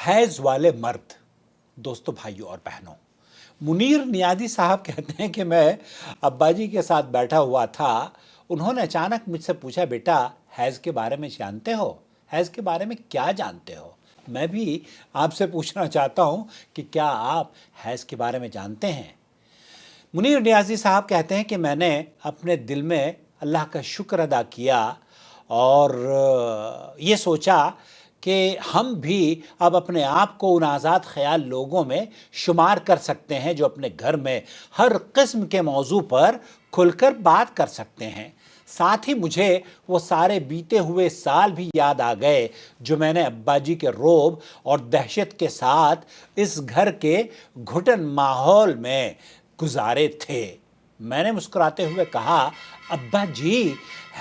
حیض والے مرد، دوستو، بھائیوں اور بہنوں، منیر نیازی صاحب کہتے ہیں کہ میں ابا جی کے ساتھ بیٹھا ہوا تھا، انہوں نے اچانک مجھ سے پوچھا، بیٹا حیض کے بارے میں جانتے ہو؟ حیض کے بارے میں کیا جانتے ہو؟ میں بھی آپ سے پوچھنا چاہتا ہوں کہ کیا آپ حیض کے بارے میں جانتے ہیں؟ منیر نیازی صاحب کہتے ہیں کہ میں نے اپنے دل میں اللہ کا شکر ادا کیا اور یہ سوچا کہ ہم بھی اب اپنے آپ کو ان آزاد خیال لوگوں میں شمار کر سکتے ہیں جو اپنے گھر میں ہر قسم کے موضوع پر کھل کر بات کر سکتے ہیں۔ ساتھ ہی مجھے وہ سارے بیتے ہوئے سال بھی یاد آ گئے جو میں نے ابا جی کے روب اور دہشت کے ساتھ اس گھر کے گھٹن ماحول میں گزارے تھے۔ میں نے مسکراتے ہوئے کہا، ابا جی،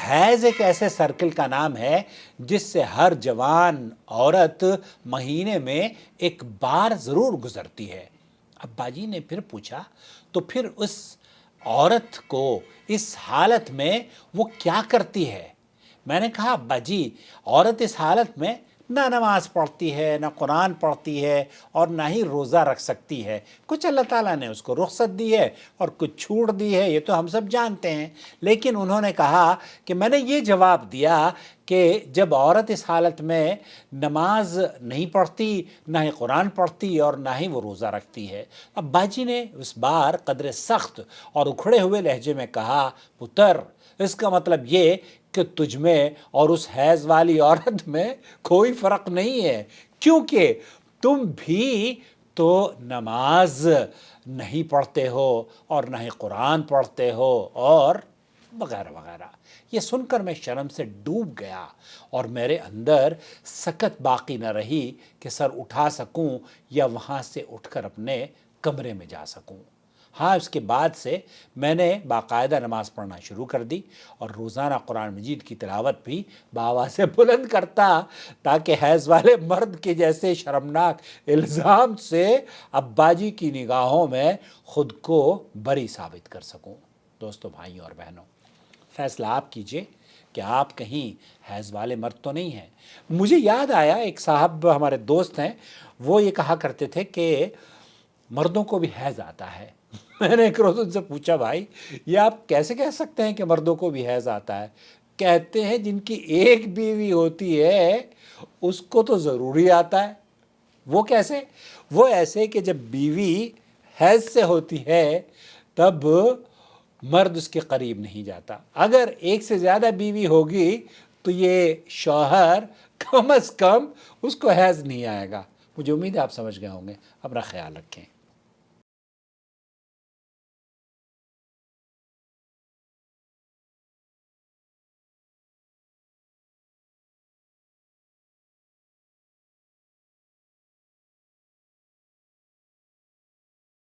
حیض ایک ایسے سرکل کا نام ہے جس سے ہر جوان عورت مہینے میں ایک بار ضرور گزرتی ہے۔ ابا جی نے پھر پوچھا، تو پھر اس عورت کو اس حالت میں وہ کیا کرتی ہے؟ میں نے کہا، ابا جی، عورت اس حالت میں نہ نماز پڑھتی ہے، نہ قرآن پڑھتی ہے اور نہ ہی روزہ رکھ سکتی ہے۔ کچھ اللہ تعالیٰ نے اس کو رخصت دی ہے اور کچھ چھوٹ دی ہے، یہ تو ہم سب جانتے ہیں۔ لیکن انہوں نے کہا کہ میں نے یہ جواب دیا کہ جب عورت اس حالت میں نماز نہیں پڑھتی، نہ ہی قرآن پڑھتی اور نہ ہی وہ روزہ رکھتی ہے۔ ابا جی نے اس بار قدر سخت اور اکھڑے ہوئے لہجے میں کہا، پتر، اس کا مطلب یہ کہ تجھ میں اور اس حیض والی عورت میں کوئی فرق نہیں ہے، کیونکہ تم بھی تو نماز نہیں پڑھتے ہو اور نہ ہی قرآن پڑھتے ہو اور وغیرہ وغیرہ۔ یہ سن کر میں شرم سے ڈوب گیا اور میرے اندر سکت باقی نہ رہی کہ سر اٹھا سکوں یا وہاں سے اٹھ کر اپنے کمرے میں جا سکوں۔ ہاں، اس کے بعد سے میں نے باقاعدہ نماز پڑھنا شروع کر دی اور روزانہ قرآن مجید کی تلاوت بھی بآواز بلند کرتا تاکہ حیض والے مرد کے جیسے شرمناک الزام سے ابا جی کی نگاہوں میں خود کو بری ثابت کر سکوں۔ دوستو، بھائیوں اور بہنوں، فیصلہ آپ کیجئے کہ آپ کہیں حیض والے مرد تو نہیں ہیں۔ مجھے یاد آیا، ایک صاحب ہمارے دوست ہیں، وہ یہ کہا کرتے تھے کہ مردوں کو بھی حیض آتا ہے۔ میں نے ایک روز ان سے پوچھا، بھائی، یہ آپ کیسے کہہ سکتے ہیں کہ مردوں کو بھی حیض آتا ہے؟ کہتے ہیں جن کی ایک بیوی ہوتی ہے اس کو تو ضروری آتا ہے۔ وہ کیسے؟ وہ ایسے کہ جب بیوی حیض سے ہوتی ہے تب مرد اس کے قریب نہیں جاتا۔ اگر ایک سے زیادہ بیوی ہوگی تو یہ شوہر کم از کم اس کو حیض نہیں آئے گا۔ مجھے امید ہے آپ سمجھ گئے ہوں گے۔ اپنا خیال رکھیں۔